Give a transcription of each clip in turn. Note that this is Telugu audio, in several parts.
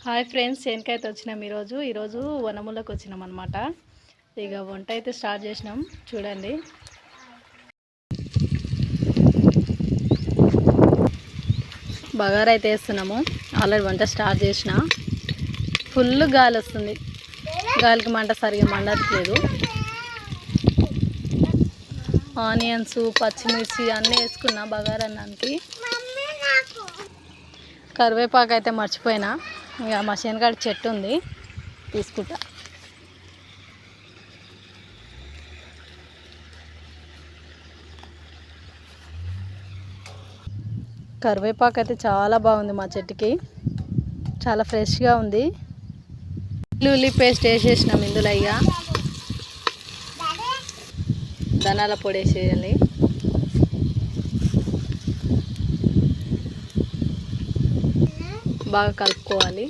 హాయ్ ఫ్రెండ్స్, చేనుకైతే వచ్చినాం ఈరోజు వనములకు వచ్చినాం అనమాట. ఇక వంట అయితే స్టార్ట్ చేసినాం చూడండి. బగారా అయితే వేస్తున్నాము. ఆల్రెడీ వంట స్టార్ట్ చేసిన. ఫుల్ గాలి వస్తుంది. గాలికి మంట సరిగా మండట్లేదు. ఆనియన్స్, పచ్చిమిర్చి అన్నీ వేసుకున్నా బగారా అన్నానికి. కరివేపాకు అయితే మర్చిపోయినా. ఇక మా శనగకాడ చెట్టు ఉంది, తీసుకుంటా. కరివేపాకు అయితే చాలా బాగుంది మా చెట్టుకి, చాలా ఫ్రెష్గా ఉంది. ఉల్లి పేస్ట్ వేసేసినాం ఇందులో. ఇక ధనాల పొడి వేసేయాలి. బాగా కలుపుకోవాలి.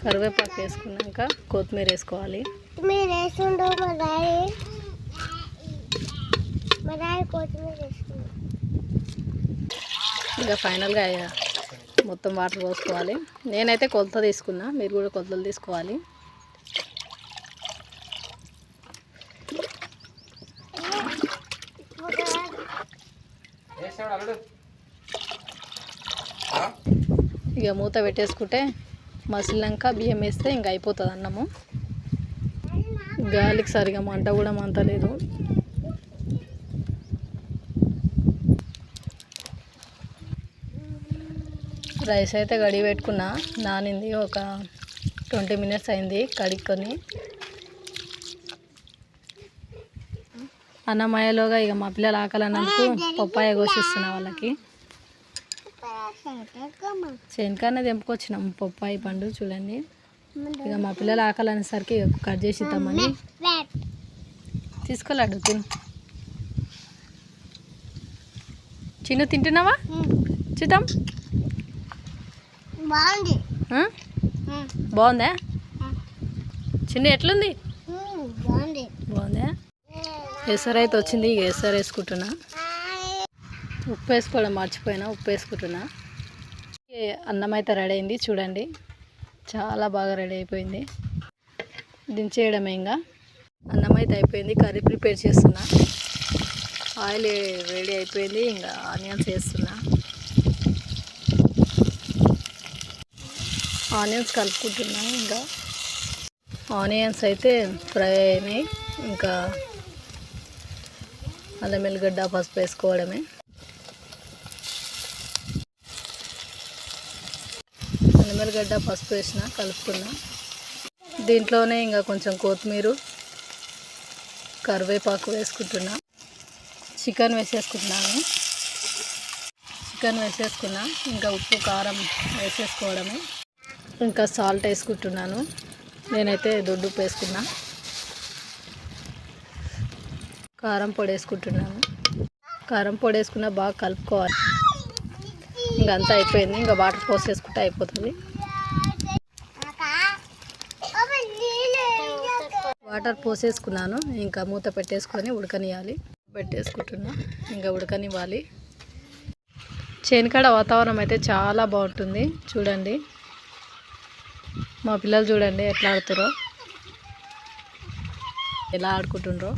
కరివేపాకు వేసుకున్నాక కొత్తిమీర వేసుకోవాలి. ఇంకా ఫైనల్గా మొత్తం వాటర్ పోసుకోవాలి. నేనైతే కొలత తీసుకున్నా, మీరు కూడా కొలతలు తీసుకోవాలి. ఇక మూత పెట్టేసుకుంటే మసిలినాక బియ్యం వేస్తే ఇంకా అయిపోతుంది అన్నము. గాలికి సరిగా మంట కూడా మంటలేదు. రైస్ అయితే కడిగి పెట్టుకున్నా, నానింది. ఒక 20 మినిట్స్ అయింది కడుక్కొని. అన్నమయ్యలోగా ఇక మా పిల్లలు ఆకలన్నందుకు పప్పాయ కోసిస్తున్నా వాళ్ళకి. శనకానే తెంపుకొచ్చినాం పప్పాయ పండు చూడండి. ఇక మా పిల్లలు ఆకలి అనేసరికి కట్ చేసి ఇద్దామని. తీసుకోలేడు, తిను. చిన్న తింటున్నావా? చూద్దాం. బాగుందా? చిన్న ఎట్లుంది? బాగుందా? ఎసరు అయితే వచ్చింది. ఇక ఎసరు వేసుకుంటున్నా. ఉప్పు వేసుకోవడం మర్చిపోయినా, ఉప్పు వేసుకుంటున్నా. అన్నం అయితే రెడీ అయింది చూడండి, చాలా బాగా రెడీ అయిపోయింది. దించేయడమే. ఇంకా అన్నం అయితే అయిపోయింది. కర్రీ ప్రిపేర్ చేస్తున్నా. ఆయిల్ రెడీ అయిపోయింది. ఇంకా ఆనియన్స్ వేస్తున్నా. ఆనియన్స్ కలుపుకుంటున్నా. ఇంకా ఆనియన్స్ అయితే ఫ్రై అయినాయి. ఇంకా అల్లం వెల్లిగడ్డ, పసుపు వేసుకోవడమే. అల్లం వెల్లిగడ్డ, పసుపు వేసిన, కలుపుకున్నా. దీంట్లోనే ఇంకా కొంచెం కొత్తిమీర, కరివేపాకు వేసుకుంటున్నా. చికెన్ వేసేసుకుంటున్నాను. చికెన్ వేసేసుకున్నా. ఇంకా ఉప్పు, కారం వేసేసుకోవడమే. ఇంకా సాల్ట్ వేసుకుంటున్నాను. నేనైతే దొడ్డు ఉప్పు వేసుకున్నా. కారం పొడి వేసుకుంటున్నాను. కారం పొడి వేసుకున్నా, బాగా కలుపుకోవాలి. ఇంకా అంతా అయిపోయింది. ఇంకా వాటర్ పోసేసుకుంటే అయిపోతుంది. వాటర్ పోసేసుకున్నాను. ఇంకా మూత పెట్టేసుకొని ఉడకనియాలి. పెట్టేసుకుంటున్నా. ఇంకా ఉడకనివ్వాలి. చేనుకాడ వాతావరణం అయితే చాలా బాగుంటుంది చూడండి. మా పిల్లలు చూడండి ఎట్లా ఆడుతారో, ఎలా ఆడుకుంటుండ్రో.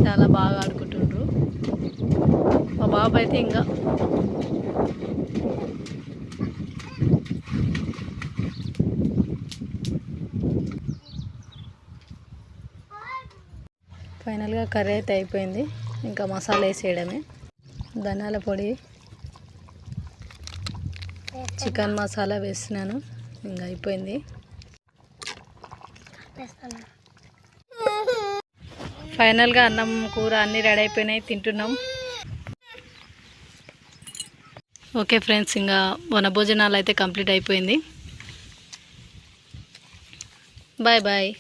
చాలా బాగా ఆడుకుంటుండ్రు. మా బాబు అయితే ఇంకా ఫైనల్గా కర్రీ అయితే అయిపోయింది. ఇంకా మసాలా వేసేయడమే. ధనియాల పొడి, చికెన్ మసాలా వేసినాను. ఇంకా అయిపోయింది. ఫైనల్గా అన్నం, కూర అన్నీ రెడీ అయిపోయినాయి. తింటున్నాం. ఓకే ఫ్రెండ్స్, ఇంకా వనభోజనాలు అయితే కంప్లీట్ అయిపోయింది. Bye bye.